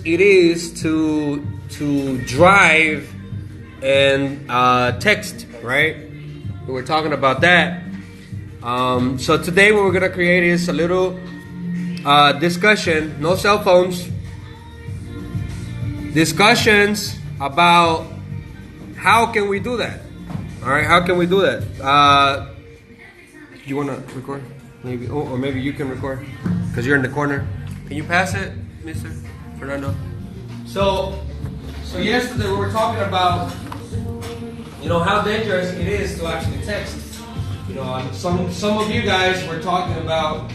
it is to drive and text, right? We're talking about that. So today what we're gonna create is a little discussion, no cell phones, discussions about how can we do that. All right, how can we do that? You wanna record? Maybe, or maybe you can record because you're in the corner. Can you pass it, Mr. Fernando? So yesterday we were talking about, how dangerous it is to actually text. Some of you guys were talking about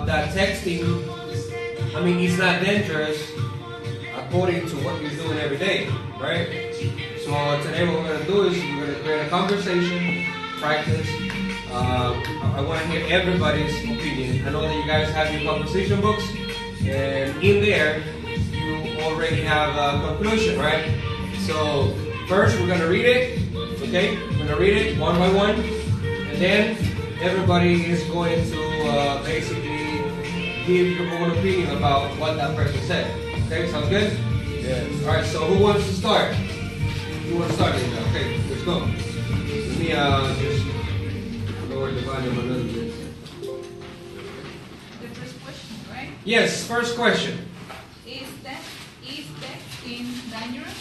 that texting. It's not dangerous according to what you're doing every day, right? So today what we're going to do is we're going to create a conversation, practice. I want to hear everybody's opinion. I know that you guys have your conversation books, and in there you already have a conclusion, right? So first we're going to read it, okay? We're going to read it one by one, and then everybody is going to basically give your own opinion about what that person said. Okay, sounds good? Yes. All right, so who wants to start? Who wants to start? Okay, let's go. Let me just lower the volume a little bit. The first question, right? Yes, first question. Is texting dangerous?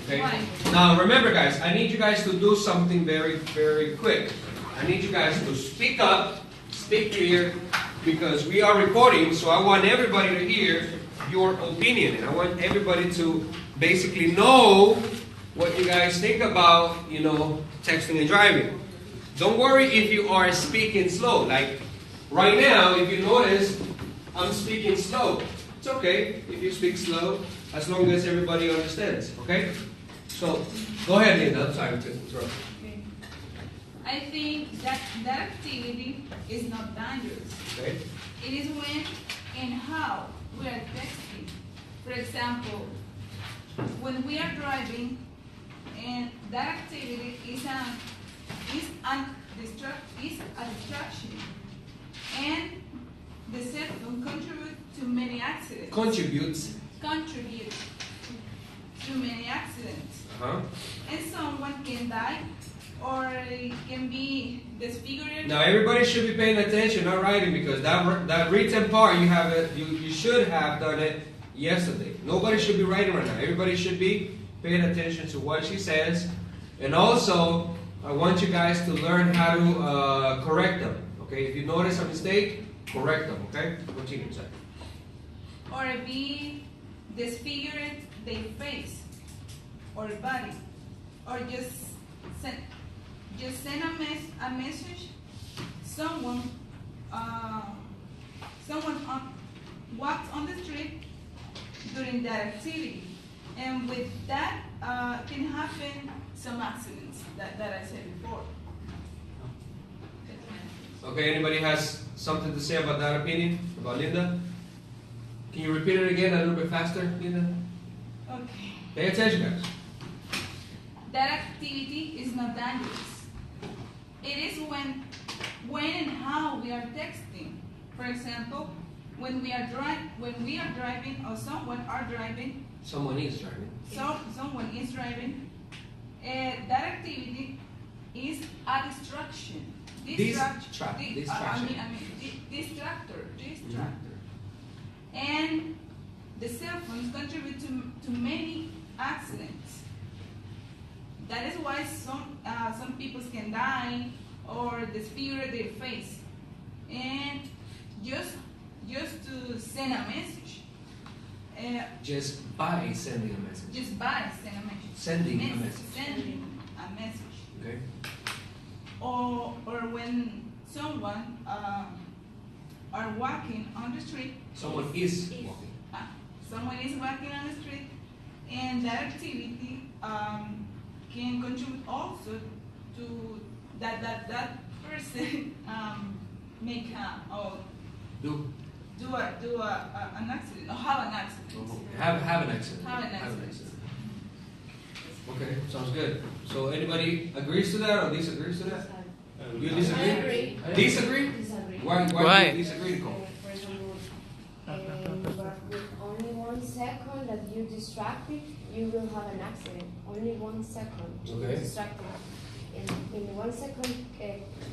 Okay. Why? Now remember, guys, I need you guys to do something very, very quick. I need you guys to speak up, speak clear, because we are recording, so I want everybody to hear your opinion, and I want everybody to basically know what you guys think about, texting and driving. Don't worry if you are speaking slow. Like right now, if you notice, I'm speaking slow. It's okay if you speak slow, as long as everybody understands, okay? So, go ahead, Linda. I'm sorry to interrupt. Okay. I think that activity is not dangerous. Okay? It is when and how we are texting. For example, when we are driving, and that activity is a distraction, and the cell phone contributes to many accidents. Contributes. Contribute to many accidents, Uh-huh. and someone can die or it can be disfigured. Now everybody should be paying attention, not writing, because that written part you should have done it yesterday. Nobody should be writing right now. Everybody should be paying attention to what she says, and also I want you guys to learn how to correct them. Okay, if you notice a mistake, correct them. Okay, continue. Sorry. Or be disfigured their face or body, or just send a message. Someone walks on the street during that activity, and with that can happen some accidents that I said before. Okay, anybody has something to say about that opinion about Linda? Can you repeat it again a little bit faster, Linda? Okay. Pay attention, guys. That activity is not dangerous. It is when and how we are texting. For example, when we are driving, or someone are driving. Someone is driving. Someone is driving. That activity is a distraction. Distractor. And the cell phones contribute to many accidents. That is why some people can die or disfigure their face. And just to send a message. Just by sending a message. Just by sending a message. Sending a message. Sending a message. Okay. Or when someone are walking on the street. Someone is walking. Someone is walking on the street, and that activity can contribute also to that person make an accident or have an accident. Have an accident. Have an accident. Okay, sounds good. So anybody agrees to that or disagrees to that? You I disagree? agree. Disagree? Why do you disagree, Nicole? For example, but with only one sex, second that you distracted, you will have an accident. Only 1 second to Okay. be distracted. In 1 second,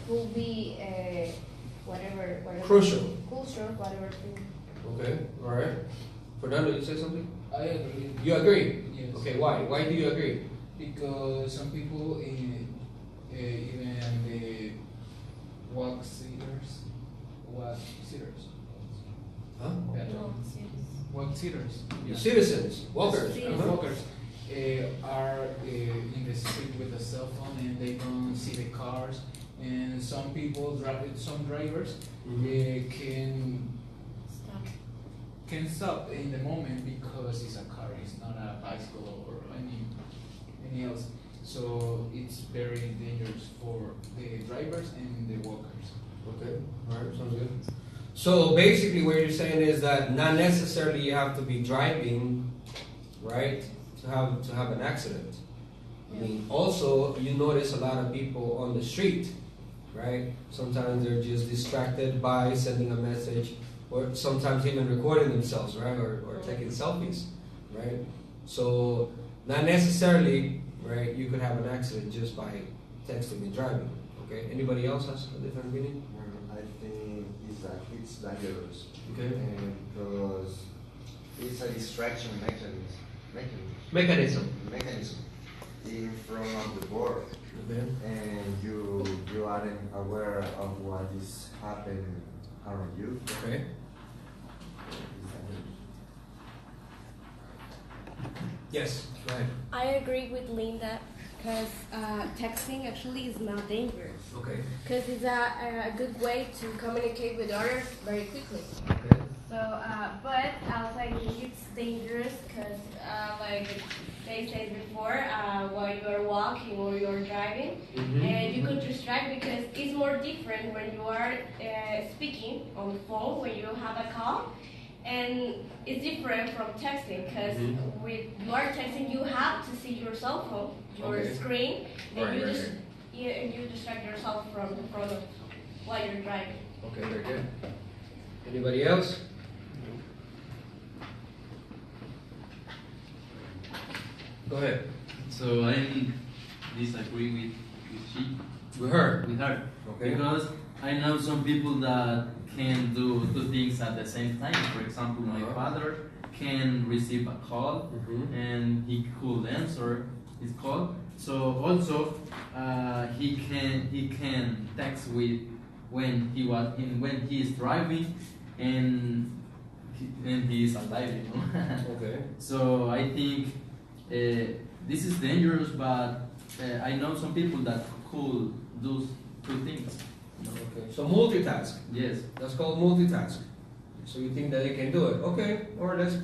could be whatever. Crucial. Whatever thing. Okay, all right. Fernando, you say something? I agree. You agree? Yes. Okay, why? Why do you agree? Because some people, even the walk sitters, Huh? yeah, No, serious. walk sitters, Citizens, walkers. Yes. walkers are in the street with a cell phone and they don't see the cars. And some people, some drivers, Mhm. Stop. can stop in the moment because it's a car, it's not a bicycle or any else. So it's very dangerous for the drivers and the walkers. Okay, all right, sounds good. So basically, what you're saying is that not necessarily you have to be driving, right, to have an accident. I mean, also you notice a lot of people on the street, right? Sometimes they're just distracted by sending a message, or sometimes even recording themselves, right, or taking selfies, right? So not necessarily, right, you could have an accident just by texting and driving. Okay. Anybody else has a different opinion? I think it's dangerous. Okay. And because it's a distraction Mechanism. mechanism in front of the board, Okay. and you aren't aware of what is happening around you. Okay. It's dangerous. Yes. Go ahead. I agree with Linda because texting actually is not dangerous. Okay. Because it's a good way to communicate with others very quickly. Okay. So, but also I think it's dangerous because, like they said before, while you're walking or you're driving, and you could distract because it's more different when you are speaking on the phone when you have a call, and it's different from texting because with you are texting, you have to see your cell phone, your Okay. screen, and Right, you right, just right. and you distract yourself from the front of while you're driving. Okay. Very good. Anybody else? Go ahead. So I disagree With her. with her Okay. because I know some people that can do two things at the same time. For example, my Uh-huh. father can receive a call Mhm. and he could answer his call. So also he can text with when he is driving and he is alive. Okay. So I think this is dangerous, but I know some people that could do two things. Okay. So multitask. Yes. That's called multitask. So you think that they can do it? Okay. Or let's.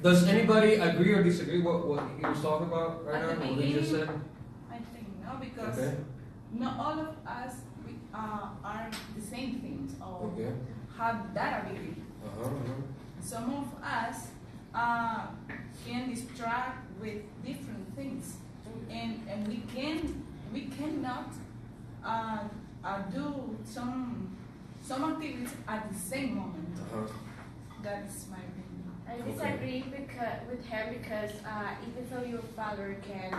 Does anybody agree or disagree what he was talking about right At the now? What he just said? I think no, because Okay. not all of us are the same things or Okay. have that ability. Uh-huh. Some of us can distract with different things, and we cannot do some activities at the same moment. Uh-huh. That's my opinion. I disagree with him because even though your father can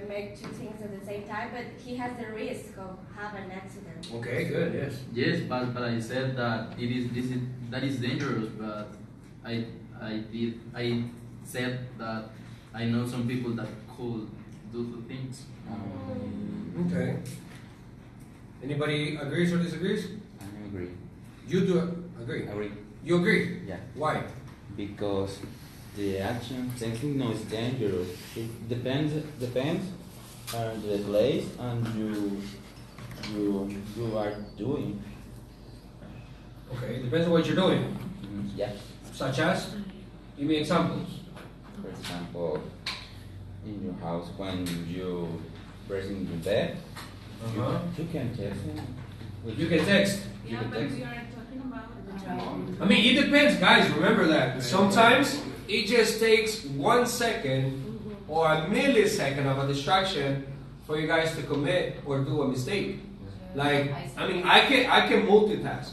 make two things at the same time, but he has the risk of having an accident. Okay. Good. Yes. Yes, but I said that that is dangerous. But I said that I know some people that could do two things. Okay. Anybody agrees or disagrees? I agree. You do agree. Agree. You agree? Yeah. Why? Because the action thinking no is dangerous. It depends on the place and you are doing. Okay. It depends on what you're doing. Yeah. Such as? Give me examples. For example, in your house when you pressing the bed, Uh-huh. you can text him. You can text. You Yeah, can but text. we are talking about I mean, it depends, guys. Remember that sometimes it just takes 1 second or a millisecond of a distraction for you guys to commit or do a mistake. Like, I mean, I can multitask.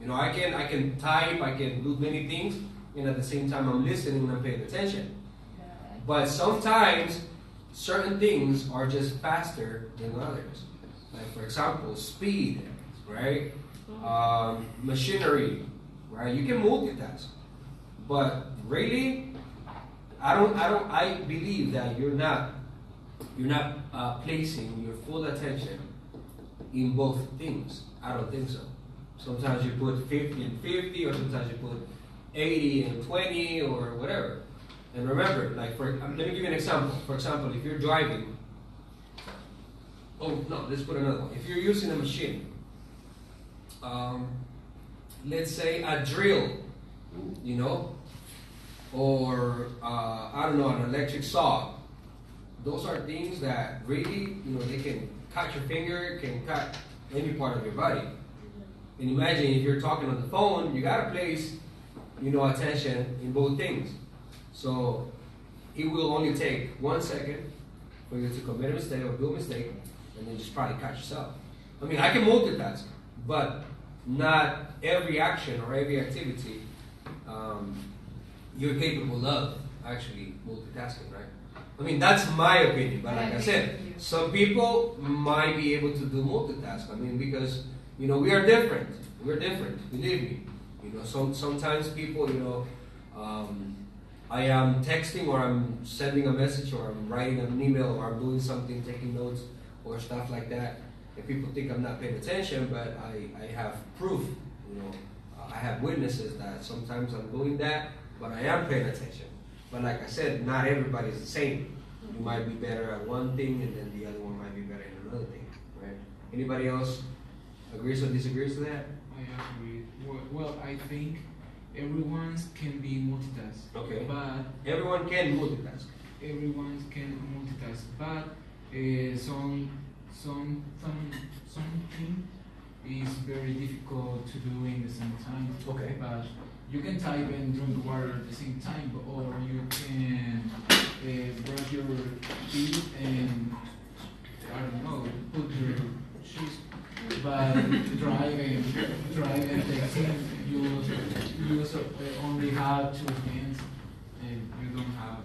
You know, I can type, I can do many things and at the same time I'm listening and I'm paying attention. But sometimes certain things are just faster than others. Like for example, speed, right? Machinery, right? You can multitask, but really, I believe that you're not placing your full attention in both things. I don't think so. Sometimes you put 50 and 50, or sometimes you put 80 and 20, or whatever. And remember, like let me give you an example. For example, if you're driving, oh no, let's put another one. If you're using a machine, let's say a drill, you know, or I don't know, an electric saw. Those are things that really, you know, they can cut your finger, can cut any part of your body. And imagine if you're talking on the phone, you gotta place, you know, attention in both things. So it will only take 1 second for you to commit a mistake or do a mistake, and then just probably catch yourself. I mean, I can multitask, but not every action or every activity you're capable of actually multitasking, right? I mean, that's my opinion, but like I said, some people might be able to do multitask. I mean, because, you know, we are different. We're different, believe me. You know, sometimes people, you know, I am texting or I'm sending a message or I'm writing an email or I'm doing something, taking notes or stuff like that. And people think I'm not paying attention, but I have proof, you know, I have witnesses that sometimes I'm doing that, but I am paying attention. But like I said, not everybody is the same. You might be better at one thing and then the other one might be better in another thing, right? Anybody else agrees or disagrees with that? I agree. Well, I think everyone can be multitask. Okay. But Everyone can multitask. everyone can multitask, but something is very difficult to do in the same time. Okay. But you can type and drink water at the same time, or you can brush your teeth and I don't know, put your shoes. But driving texting, you only have 2 hands, and you don't have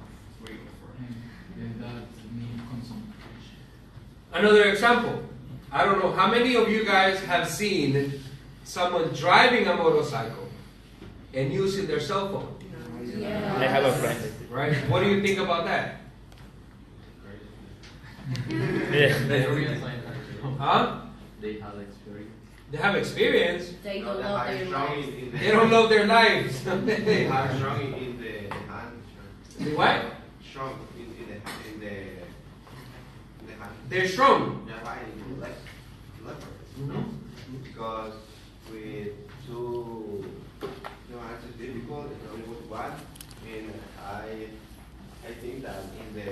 3 or 4 hands. And that need concentration. Another example. I don't know how many of you guys have seen someone driving a motorcycle and using their cell phone, Yeah. I have a friend. right? What do you think about that? Yeah. Huh? They have experience. They have experience. They don't love their lives. They don't love their lives. They are strong in the hand. They what? Strong in the hand. They're strong. Yeah, why in the left. Mhm. Because with two hands is difficult, it's only with one. And I think that in the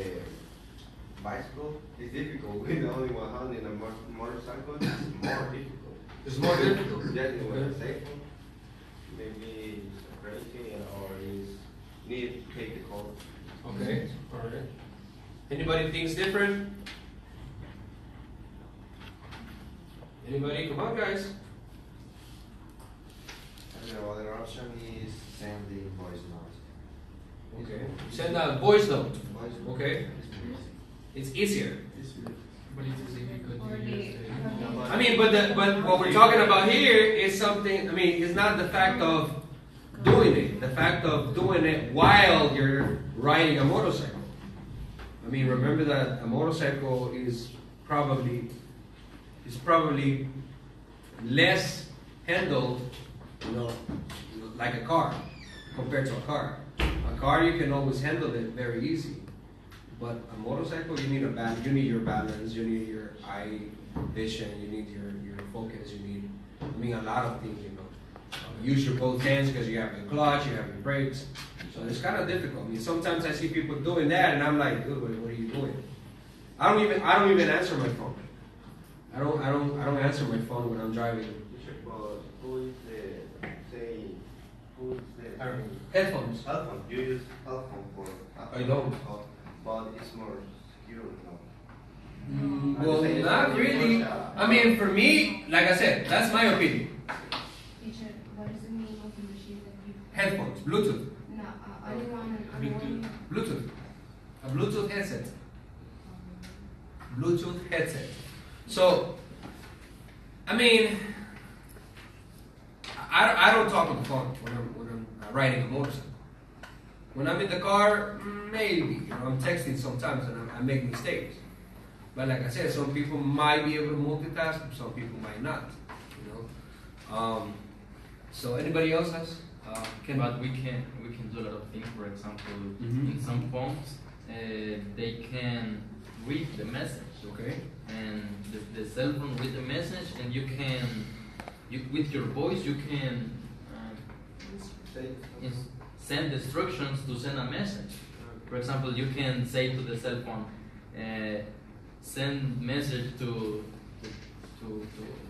bicycle it's difficult with only one hand. In a motorcycle it's more difficult. It's more difficult. Just in Okay. one second, maybe it's crazy or is need to take the call. Okay. All right. Anybody thinks different? Anybody? Come on, guys. And the other option is sending voice notes. Okay. Send a voice note. Voice note. Okay. It's easier. But it's difficult Or to the- use I mean, but what we're talking about here is something. I mean, it's not the fact of doing it. The fact of doing it while you're riding a motorcycle. I mean, remember that a motorcycle is probably less handled, you know, like a car compared to a car. A car you can always handle it very easy, but a motorcycle you need you need your balance, you need your eye vision, you need your focus, you need, I mean, a lot of things, you know. Use your both hands because you have your clutch, you have your brakes, so it's kind of difficult. I mean, sometimes I see people doing that, and I'm like, dude, what are you doing? I don't even answer my phone. I don't answer my phone when I'm driving. But who is the Headphones. Cellphone. You use cellphone for I don't. But it's more secure, no? Well, not really. I mean, for me, like I said, that's my opinion. Teacher, what is the name of the machine that you? Headphones, Bluetooth. Bluetooth. A Bluetooth headset. Bluetooth headset. So, I mean, I don't talk on the phone when I'm riding a motorcycle. When I'm in the car, maybe. You know, I'm texting sometimes and I make mistakes. But like I said, some people might be able to multitask, some people might not. You know. So anybody else has? But we can do a lot of things. For example, in some phones, they can read the message. Okay. And the cell phone read the message, and with your voice you can send instructions to send a message. For example, you can say to the cell phone, send message to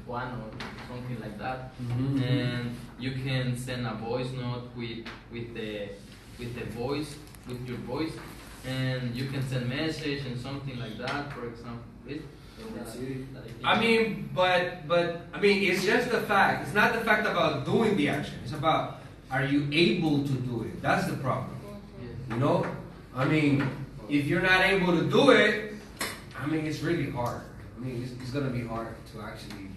Juan or something like that, and you can send a voice note with your voice, and you can send message and something like that. For example, I mean, but I mean, it's just the fact. It's not the fact about doing the action. It's about, are you able to do it? That's the problem. You know, I mean, if you're not able to do it, I mean, it's really hard. I mean, it's gonna be hard to actually,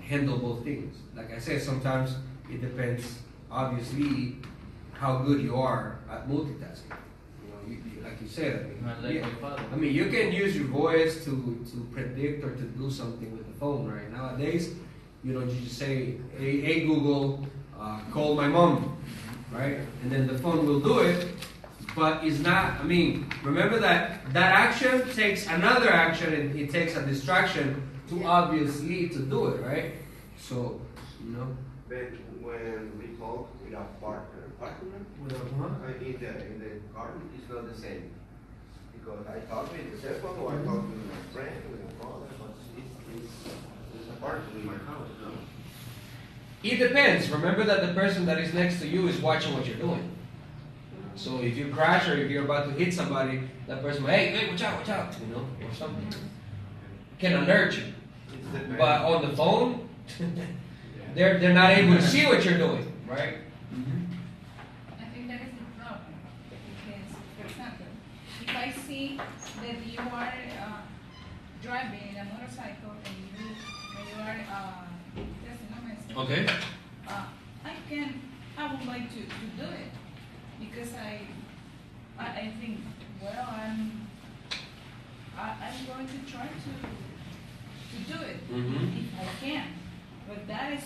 handle both things. Like I said, sometimes it depends, obviously, how good you are at multitasking. Like you said, I mean, you can use your voice to predict or to do something with the phone, right? Nowadays, you just say, hey Google, call my mom, right? And then the phone will do it, but it's not, I mean, remember that action takes another action, and it takes a distraction to obviously to do it, right? So, But when we talk with our partner, in the car, it's not the same. Because I talk with the cell phone, or I talk with my friend, with my father, but it's a part in my house, It depends. Remember that the person that is next to you is watching what you're doing. So if you crash or if you're about to hit somebody, that person might, hey, watch out, or something. Can alert you. But on the phone, they're not able to see what you're doing, right? I think that is the problem. Because, for example, if I see that you are driving a motorcycle and you are testing a message, Okay. I would like to do it because I think, well, I'm going to try to do it if I can. But that is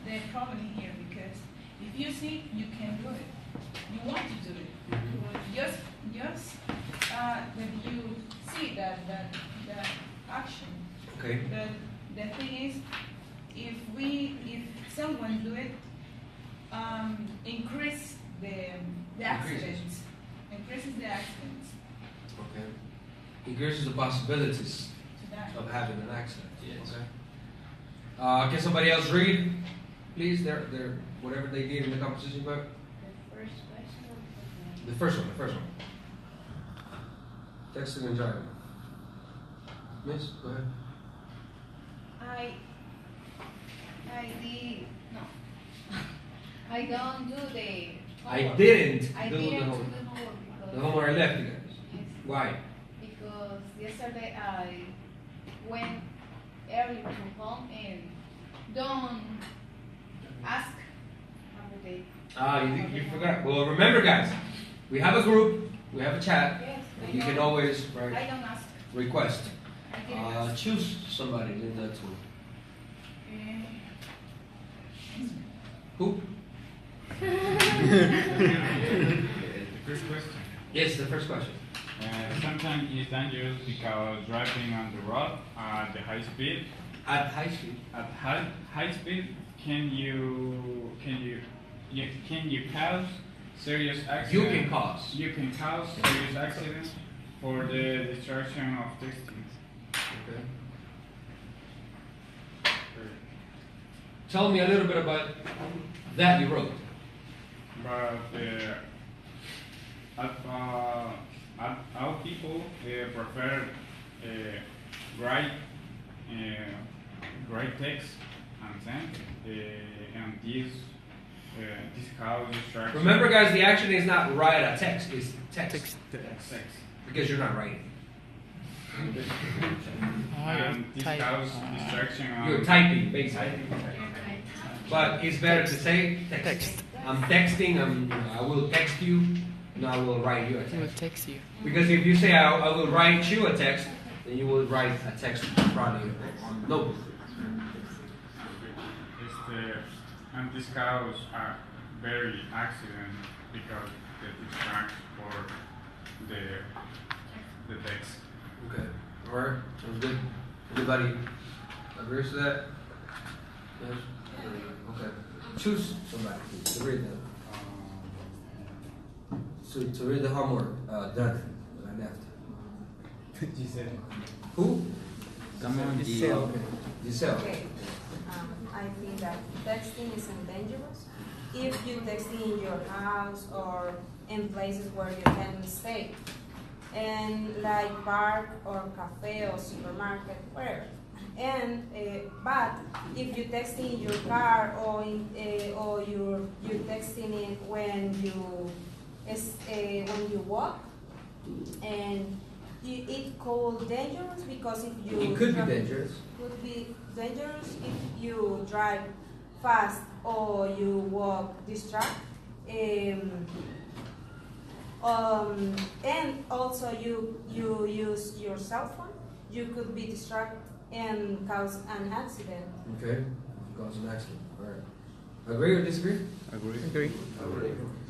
the problem here, because if you see you can do it, you want to do it. Just that you see that action. Okay. But the thing is, if someone do it, increases the accidents. Increases the accidents. Okay. Increases the possibilities To that. of having an accident. Yes. Okay. Can somebody else read, please? Their whatever they did in the composition book. The first question. The first one. Texting and driving. Miss, go ahead. I did no. I don't do the I homework. didn't I do didn't the do homework. the homework because The homework I left you guys. yes, Why? because yesterday I went early from home and don't ask how the day. You forgot. Well, remember, guys, we have a group, we have a chat, Yes, I and you know. can always I don't ask. request. I didn't ask. Choose somebody in that tool. Who? The first question. Yes, the first question. Sometimes it's dangerous because driving on the road at the high speed. At high speed. At high speed, can you cause serious accidents? You can cause. You can cause serious accidents for the destruction of texting. Okay. Tell me a little bit about that you wrote. But our people prefer write text and send, and this this causes distraction. Remember, guys, the action is not write a text; it's text. Text. Because you're not writing. And this causes distraction. You're typing, basically. But it's better to say text. I'm texting. I will text you. No, I will write you a text. He will text you. Because if you say I will write you a text, then you will write a text probably on the notebook. And this causes a very accident because the distract or the text. Okay. All right. Sounds good. Everybody agrees to that? Yes. Okay. Choose somebody to read them. To read the homework done. I left. Giselle. Who? Come on, Giselle. Okay. Giselle. Okay. I think that texting is dangerous if you texting in your house or in places where you can stay, and like park or cafe or supermarket, wherever. And but if you texting in your car or you texting it when you walk, and it could dangerous because if you It could be dangerous. Could be dangerous if you drive fast or you walk distract. And also you use your cell phone, you could be distracted and cause an accident. Okay. Cause an accident. All right. Agree or disagree? Agree.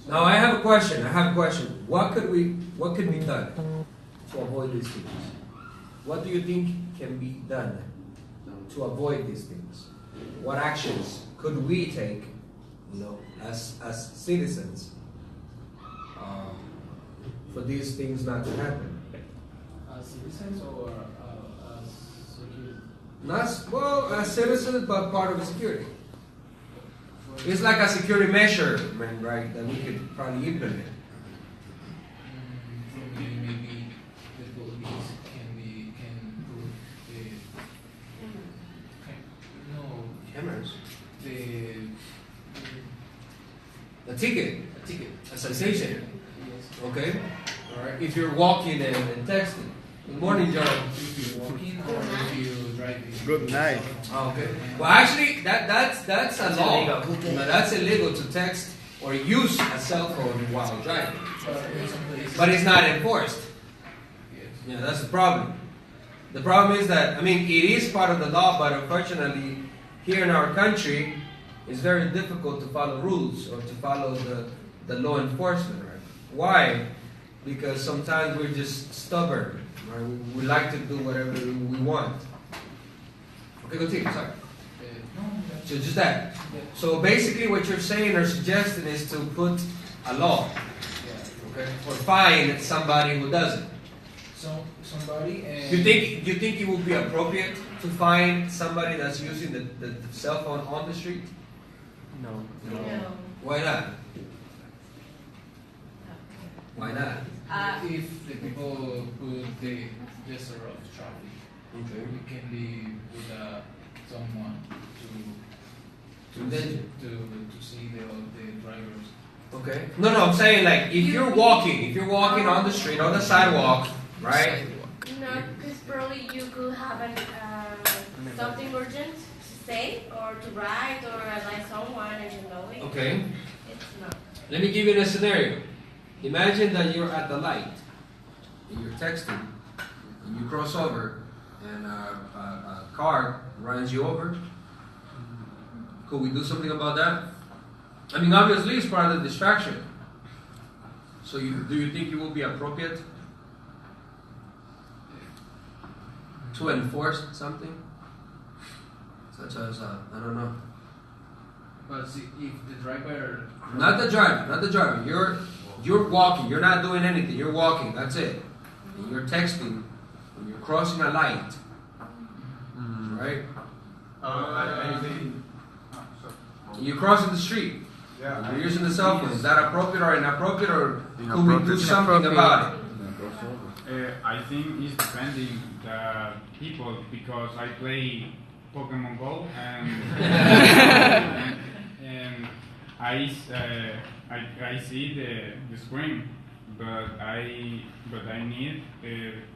Now I have a question. What could be done to avoid these things? What do you think can be done to avoid these things? What actions could we take, as citizens, for these things not to happen? As citizens or as security? As citizens, but part of the security. It's like a security measure, right, that we could probably implement. For me, maybe the police can prove Cameras. the ticket, a citation. yes. Okay. All right. If you're walking and texting. Good morning, John. If you're walking or if you're driving. Good night. Okay. Well, actually, that's a law. That's illegal to text or use a cell phone while driving. But it's not enforced. Yes. Yeah, that's the problem. The problem is that, it is part of the law, but unfortunately, here in our country, it's very difficult to follow rules or to follow the law enforcement. Right? Why? Because sometimes we're just stubborn. Right? We like to do whatever we want. Okay, continue. Sorry. So just that. So basically, what you're saying or suggesting is to put a law, okay, or fine somebody who doesn't. Somebody. You think it would be appropriate to fine somebody that's using the cell phone on the street? No. Why not? Why not? If the people put the gesture of traffic, Okay. it can be with someone to see the drivers. Okay. No, I'm saying like if you're walking on the street, on the sidewalk, right? No, because probably you could have something urgent to say or to write or like someone and you know it. Okay. It's not. Let me give you a scenario. Imagine that you're at the light and you're texting and you cross over and a car runs you over. Could we do something about that? Obviously it's part of the distraction. So do you think it will be appropriate to enforce something? Such as, I don't know. But see, if the driver. Not the driver. You're walking. You're not doing anything. You're walking. That's it. And you're texting. And you're crossing a light. Right? I think. You're crossing the street. Yeah. You're using the cell phone. Is that appropriate or inappropriate, or could we do something about it? I think it's depending the people because I play Pokemon Go and I see the screen, but I need to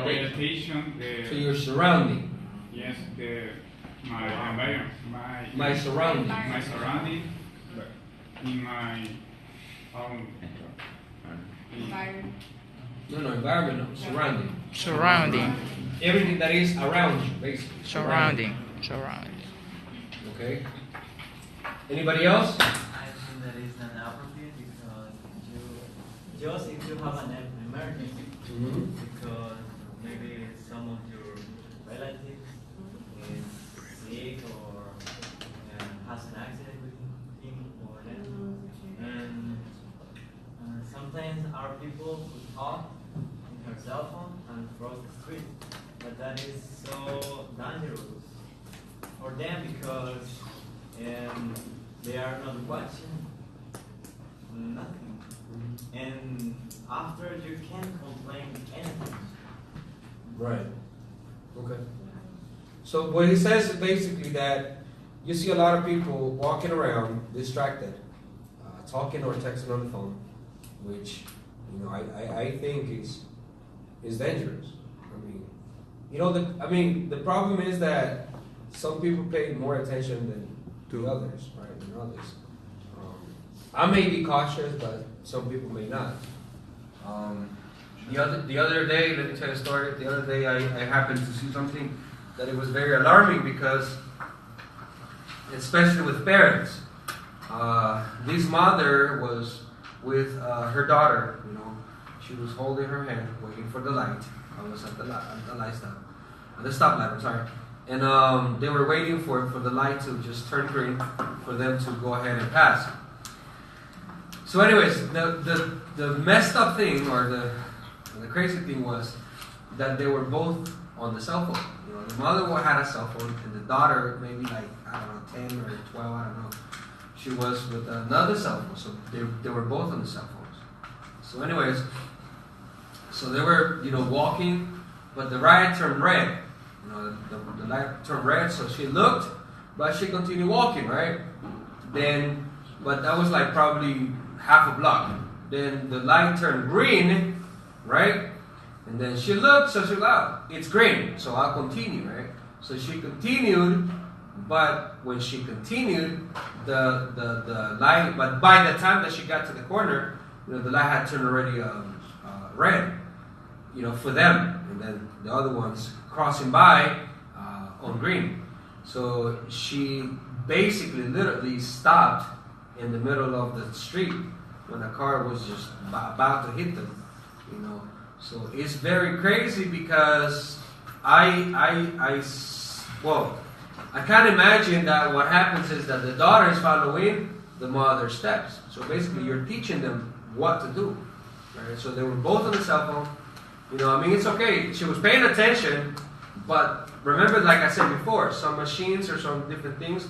pay attention to your surrounding. Yes, my environment, My surrounding. my surrounding, but in my own Environment. No, environment, no, surrounding. Surrounding. Everything that is around you, basically. Surrounding. Okay. Anybody else? I think that is inappropriate because just if you have an emergency, because maybe some of your relatives is sick or has an accident with him or them, and sometimes our people who talk in her cell phone and cross the street, but that is so dangerous for them because they are not watching nothing, and after you can't complain anything. Right. Okay. So what he says is basically that you see a lot of people walking around distracted, talking or texting on the phone, which I think is dangerous. The problem is that some people pay more attention than others, right? Than others. I may be cautious, but some people may not. The other day, let me tell you a story. The other day, I happened to see something that it was very alarming because, especially with parents, this mother was with her daughter. She was holding her hand, waiting for the light. I was at the light stop, at the stoplight. I'm sorry, and they were waiting for the light to just turn green for them to go ahead and pass. So, anyways, the messed up thing or the crazy thing was that they were both on the cell phone. The mother had a cell phone, and the daughter, maybe 10 or 12, I don't know. She was with another cell phone, so they were both on the cell phones. So, anyways, so they were, walking, but the light turned red. The light turned red, so she looked, but she continued walking, right? But that was probably half a block. Then the light turned green, right? And then she looked, so she thought, it's green, so I'll continue, right? So she continued, but when she continued, the light, but by the time that she got to the corner, the light had turned already red, for them. And then the other ones crossing by on green. So she basically literally stopped in the middle of the street when a car was just about to hit them, So it's very crazy because I can't imagine that what happens is that the daughter is following the mother's steps. So basically you're teaching them what to do, right? So they were both on the cell phone. It's okay. She was paying attention, but remember, like I said before, some machines or some different things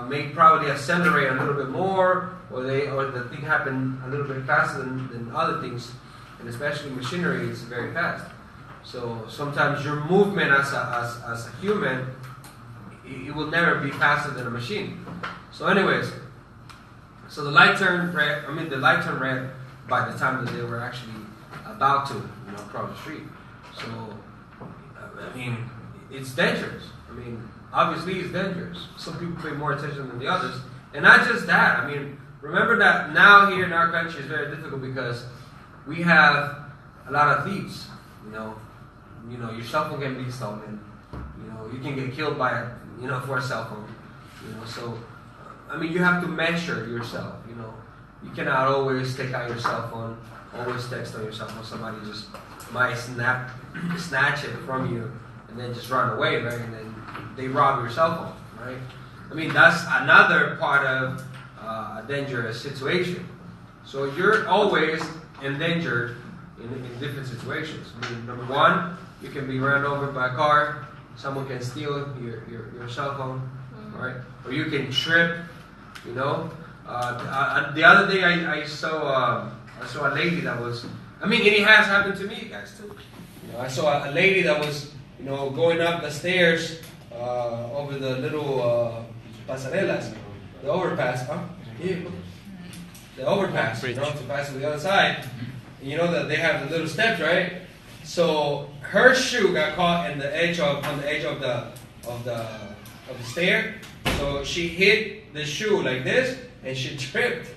may probably accelerate a little bit more, or the thing happen a little bit faster than other things, and especially machinery is very fast. So sometimes your movement as a human, it will never be faster than a machine. So anyways, so the light turned red. The light turned red by the time that they were actually about to cross the street. So it's dangerous. Obviously it's dangerous. Some people pay more attention than the others. And not just that. Remember that now here in our country it's very difficult because we have a lot of thieves. Your cell phone can be stolen. You can get killed by for a cell phone. So you have to measure yourself. You cannot always take out your cell phone, always text on your cell phone. Somebody just might snatch it from you and then just run away, right? And then they rob your cell phone, right? That's another part of a dangerous situation. So you're always endangered in different situations. Number one, you can be run over by a car. Someone can steal your cell phone, right? Or you can trip, The other day I saw a lady that was, it has happened to me, guys, too. I saw a lady that was going up the stairs over the little pasarelas, the overpass, huh? Yeah. The overpass, to pass to the other side. And you know that they have the little steps, right? So her shoe got caught on the edge of the stair. So she hit the shoe like this, and she tripped.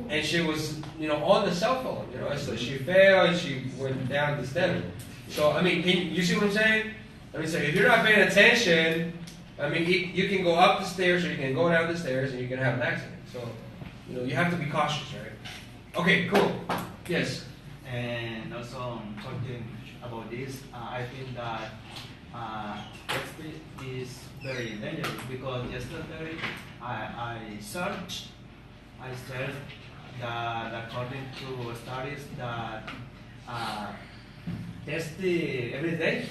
And she was on the cell phone. So she fell and she went down the step. So I mean, you see what I'm saying? I mean, so if you're not paying attention, I mean, you can go up the stairs or you can go down the stairs and you can have an accident. So you have to be cautious, right? Okay, cool. Yes. And also talking about this, I think that texting is very dangerous because yesterday I searched that according to studies that texting every day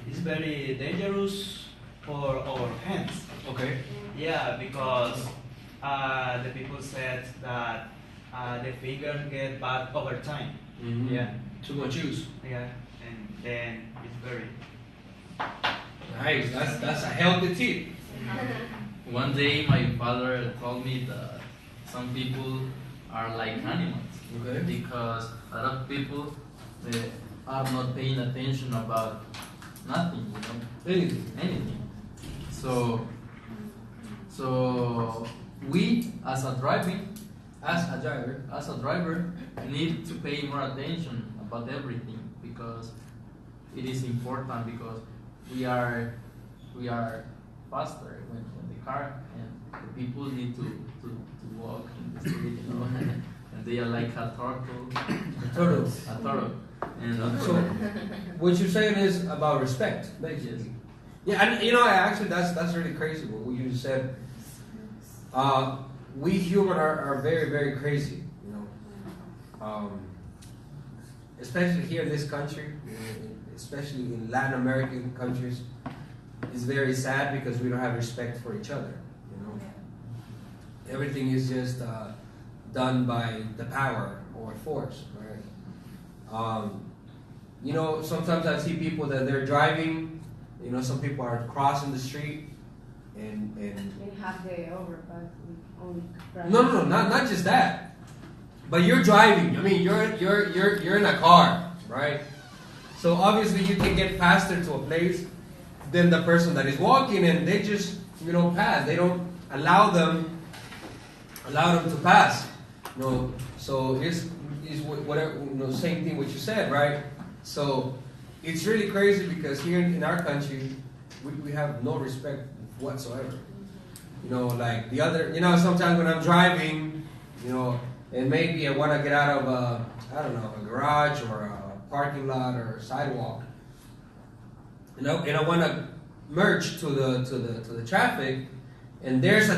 is very dangerous for our hands. Okay. Yeah, because the people said that the fingers get bad over time. Mm-hmm. Yeah. Too much use. Yeah, and then it's very nice. That's a healthy tip. One day, my father told me that some people are like animals. Okay. Because a lot of people they are not paying attention about nothing, anything. So we as a driver need to pay more attention about everything because it is important because we are faster when the car and the people need to walk in the street, and they are like a turtle. A turtle. And so what you're saying is about respect, basically. Yeah, and actually that's really crazy what you just said. We humans are very, very crazy, especially here in this country, especially in Latin American countries. It's very sad because we don't have respect for each other. Everything is just done by the power or force, right? Sometimes I see people that they're driving. Some people are crossing the street, and have the overpass only. No, not just that. But you're driving. I mean, you're in a car, right? So obviously you can get faster to a place than the person that is walking, and they just pass. They don't allow them to pass. So it's whatever same thing what you said, right? So it's really crazy because here in our country we have no respect whatsoever. Like the other, sometimes when I'm driving, and maybe I want to get out of a garage or a parking lot or a sidewalk, and I want to merge to the traffic, and there's a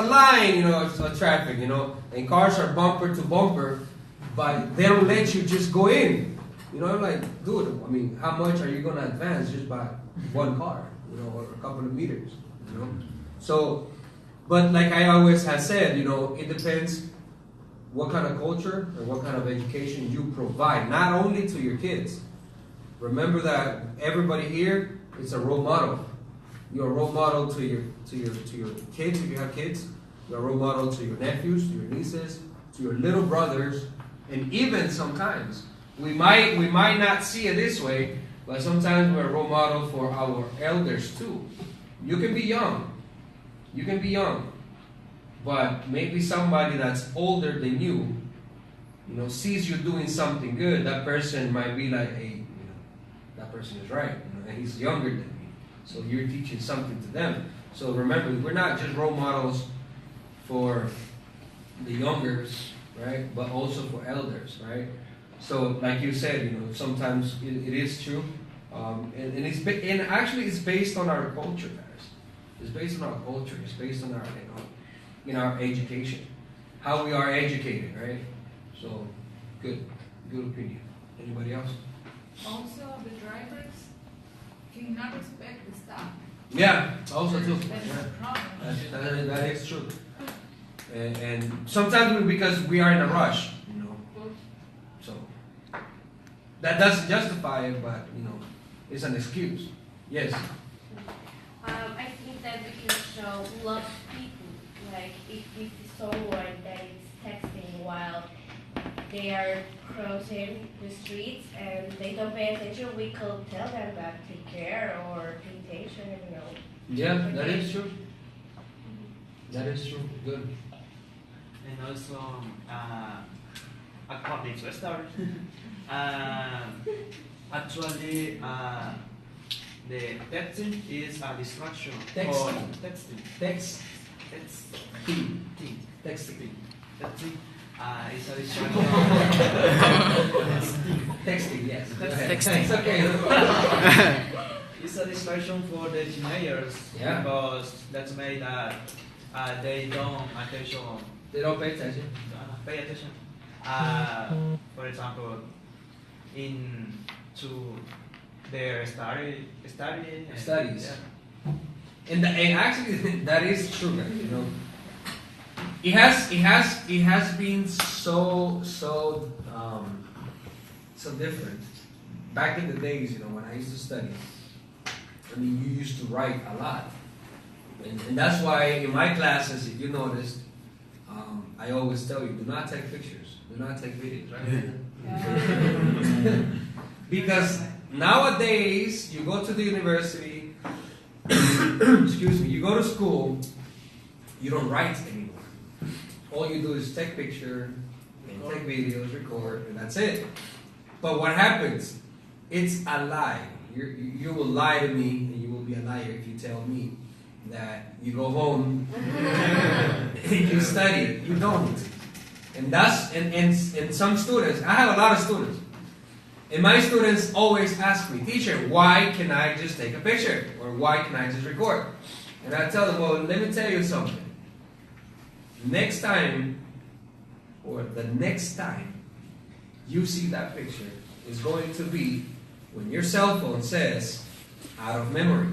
line, it's a traffic, and cars are bumper to bumper, but they don't let you just go in. I'm like, dude, I mean, how much are you going to advance just by one car, or a couple of meters, So, but like I always have said, it depends what kind of culture and what kind of education you provide, not only to your kids. Remember that everybody here is a role model. You're a role model to your kids if you have kids. You're a role model to your nephews, to your nieces, to your little brothers, and even sometimes we might not see it this way, but sometimes we're a role model for our elders too. You can be young, but maybe somebody that's older than you, sees you doing something good. That person might be like, hey, that person is right, and he's younger than me. So you're teaching something to them. So remember, we're not just role models for the youngers, right? But also for elders, right? So like you said, sometimes it is true, and actually it's based on our culture, guys. It's based on our culture. It's based on our education, how we are educated, right? So good opinion. Anybody else? Also, the drivers cannot respect the staff. Yeah, also too. That is a problem. That is true. And sometimes because we are in a rush, So that doesn't justify it, but it's an excuse. Yes. I think that we can show love people. Like if someone that is texting while they are crossing the streets and they don't pay attention, we could tell them that take care or pay attention, you know. Yeah, that is true. That is true. Good. And also, according to a story, actually, the texting is a distraction. Texting. For texting. Text. Texting. Texting. Texting. It's a distraction. Texting, yes. Texting. It's okay. It's a distraction for the teenagers Yeah. because that's made that they don't attention. They don't pay attention. Pay attention. For example, to their Studies. Yeah. And actually, that is true, man. You know, it has been so different. Back in the days, you know, when I used to study, I mean, you used to write a lot, and that's why in my classes, if you noticed, I always tell you, do not take pictures, do not take videos, right? Because nowadays, you go to the university, excuse me, you go to school, you don't write anymore. All you do is take picture, and take videos, record, and that's it. But what happens? It's a lie. You will lie to me, and you will be a liar if you tell me that you go home and you study. You don't. And that's and some students, I have a lot of students, and my students always ask me, teacher, why can I just take a picture? Or why can I just record? And I tell them, well, let me tell you something. Next time, or the next time you see that picture is going to be when your cell phone says out of memory.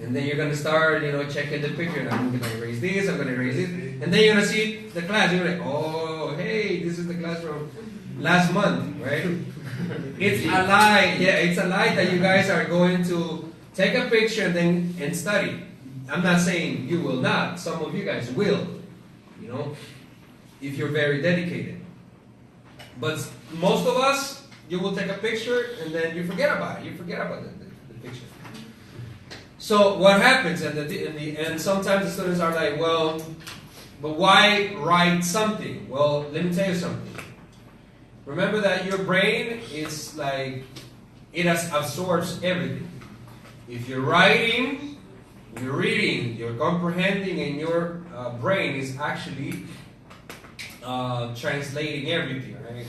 And then you're going to start, you know, checking the picture. And I'm going to erase this, I'm going to erase this. And then you're going to see the class. You're like, oh, hey, this is the class from last month, right? It's a lie. Yeah, it's a lie that you guys are going to take a picture and study. I'm not saying you will not. Some of you guys will, you know, if you're very dedicated. But most of us, you will take a picture and then you forget about it. You forget about the picture. So what happens in the end? Sometimes the students are like, well, but why write something? Well, let me tell you something. Remember that your brain is like, it absorbs everything. If you're writing, you're reading, you're comprehending, and your brain is actually translating everything, right?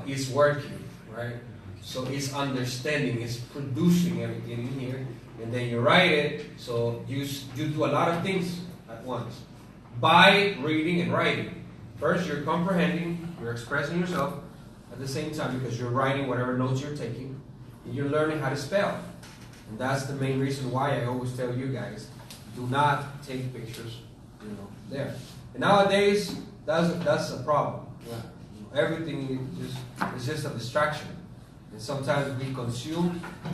It's working, right? So it's understanding, it's producing everything in here, and then you write it. So you do a lot of things at once by reading and writing. First, you're comprehending, you're expressing yourself at the same time because you're writing whatever notes you're taking, and you're learning how to spell. And that's the main reason why I always tell you guys, do not take pictures, you know, there. And nowadays, that's a problem. Yeah. Everything is just a distraction. And sometimes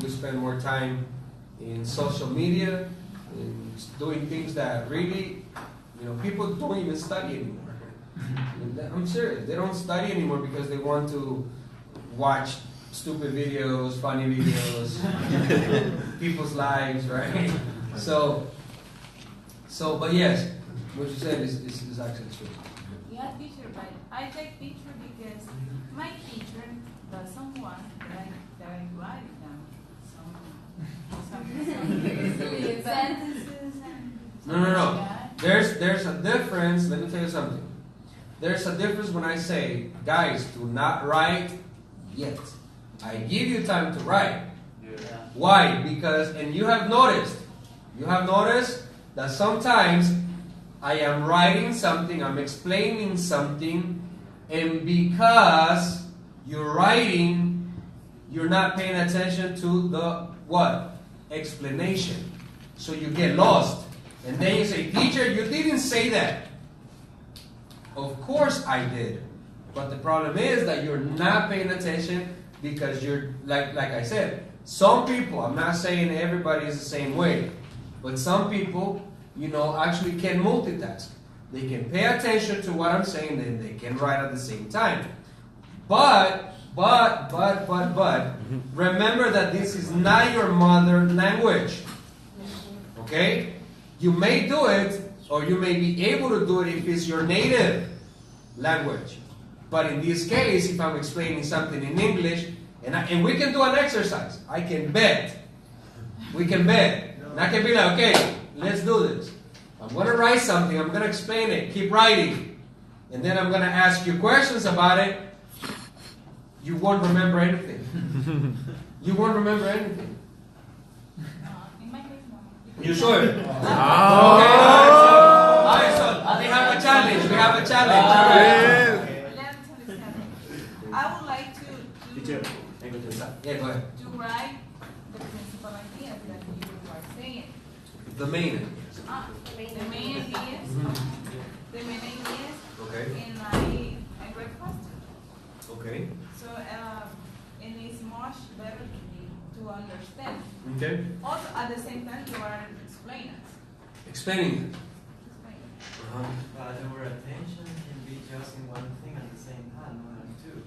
we spend more time in social media, in doing things that really, you know, people don't even study anymore. I'm serious. They don't study anymore because they want to watch stupid videos, funny videos, people's lives, right? So, but yes, what you said is actually true. Yeah, teacher, but I take picture because my teacher doesn't want that I write down some sentences and No. There's a difference. Let me tell you something. There's a difference when I say, guys, do not write yet. I give you time to write. Yeah. Why? Because, and you have noticed that sometimes I am writing something, I'm explaining something, and because you're writing, you're not paying attention to the what? Explanation. So you get lost. And then you say, teacher, you didn't say that. Of course I did. But the problem is that you're not paying attention because you're, like I said, some people, I'm not saying everybody is the same way, but some people, actually can multitask. They can pay attention to what I'm saying and they can write at the same time. But, remember that this is not your mother language. Okay? You may do it, or you may be able to do it if it's your native language. But in this case, if I'm explaining something in English, and we can do an exercise. I can bet. We can bet. And I can be like, okay, let's do this. I'm going to write something. I'm going to explain it. Keep writing. And then I'm going to ask you questions about it. You won't remember anything. You won't remember anything. In my case, no. You sure? Okay, all right, so we have a challenge. We have a challenge. All right. I would like to Yeah, go ahead. to write the principal ideas that you are saying. The main. The main ideas. The main ideas. Okay. And I read faster. Okay. So and it's much better to understand. Okay. Also, at the same time, you are explaining. Explaining. But our attention can be just in one thing at the same time, not in two.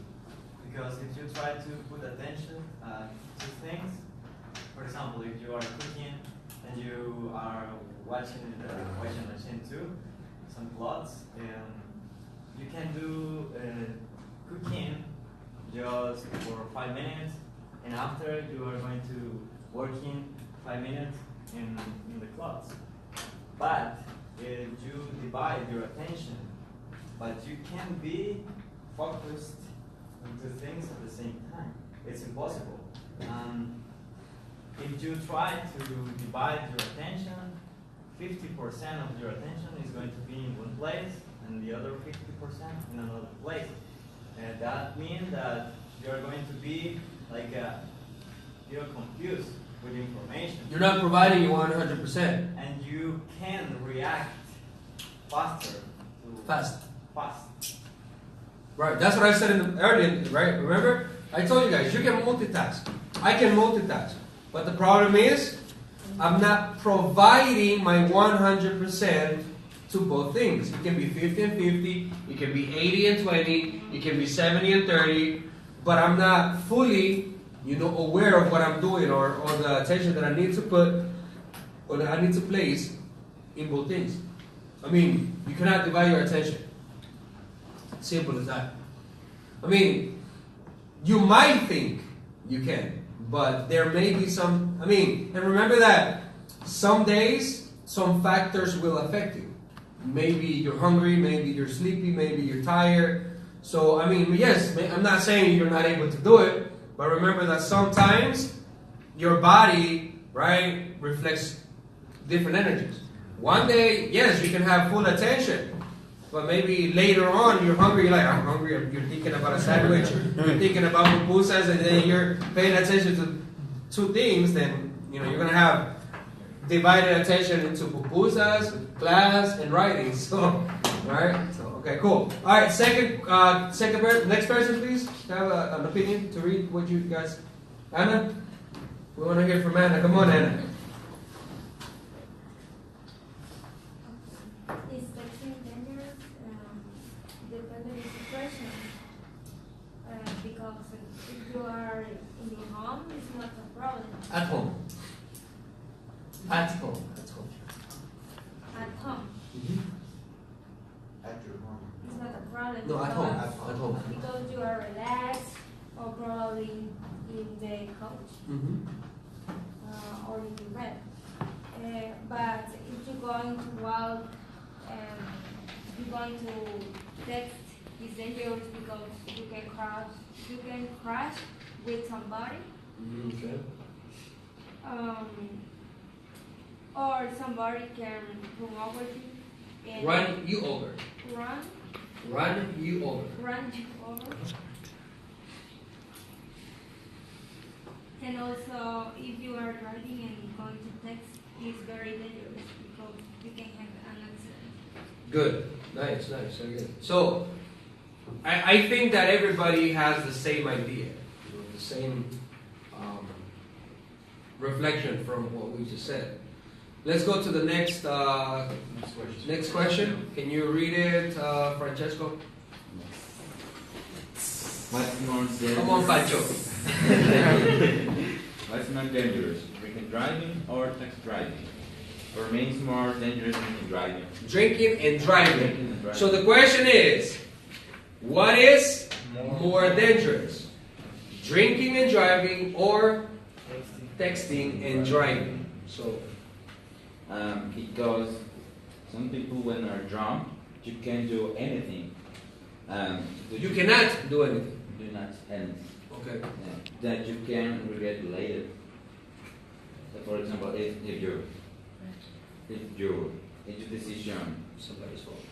Because if you try to put attention to things, for example, if you are cooking and you are watching the washing machine too, some clothes, you can do cooking just for 5 minutes, and after you are going to working 5 minutes in the clothes. But if you divide your attention, but you can be focused into things at the same time. It's impossible. If you try to divide your attention, 50% of your attention is going to be in one place and the other 50% in another place. And that means that you're going to be like you're confused with information. You're not providing you 100%. And you can react faster. Fast. Fast. Right, that's what I said earlier, right? Remember? I told you guys, you can multitask. I can multitask. But the problem is, I'm not providing my 100% to both things. It can be 50 and 50, it can be 80 and 20, it can be 70 and 30, but I'm not fully, aware of what I'm doing or the attention that I need to put or that I need to place in both things. I mean, you cannot divide your attention. Simple as that. I mean, you might think you can, but there may be some, and remember that some days, some factors will affect you. Maybe you're hungry, maybe you're sleepy, maybe you're tired. So, yes, I'm not saying you're not able to do it, but remember that sometimes your body, right, reflects different energies. One day, yes, you can have full attention. But maybe later on, you're hungry, you're like, I'm hungry, you're thinking about a sandwich, you're thinking about pupusas, and then you're paying attention to two things, then, you're going to have divided attention into pupusas, class, and writing. So, all right? So, okay, cool. All right, next person, please. Have an opinion to read what you guys, Anna? We want to hear from Anna. Come on, Anna. Because if you are in your home, it's not a problem. At home. At home. At home. At your home. It's not a problem. No, at home. At home. Because you are relaxed, or probably in the couch, or in the bed. But if you're going to walk, you're going to text, it's dangerous because you can crash with somebody. Okay. Or somebody can run over you. And Run you over. Run you over. Run you over. And also, if you are driving and going to text, it's very dangerous because you can have an accident. Good. Nice. Very good. So, I think that everybody has the same idea, the same reflection from what we just said. Let's go to the next next question. Can you read it, Francesco? What's more dangerous? Come on, Pancho. What's more dangerous, drinking driving or taxi driving? For me, it's more dangerous than driving. Drinking and driving. Drinking and driving. So the question is, what is more dangerous? Drinking and driving or texting and driving? So, Because some people, when are drunk, you can't do anything. you cannot do anything. Do not anything. Okay. That you can regret later. So for example, if your decision, somebody's fault.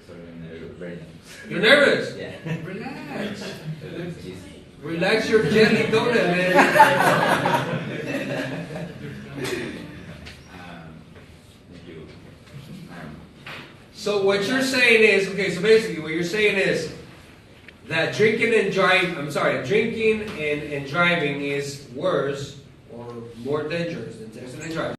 Sorry, I'm very nervous. You're nervous? Yeah. Relax. Jeez. Relax your jelly donut, man. So what you're saying is, okay, so basically what you're saying is that drinking and driving is worse or more dangerous than texting and driving.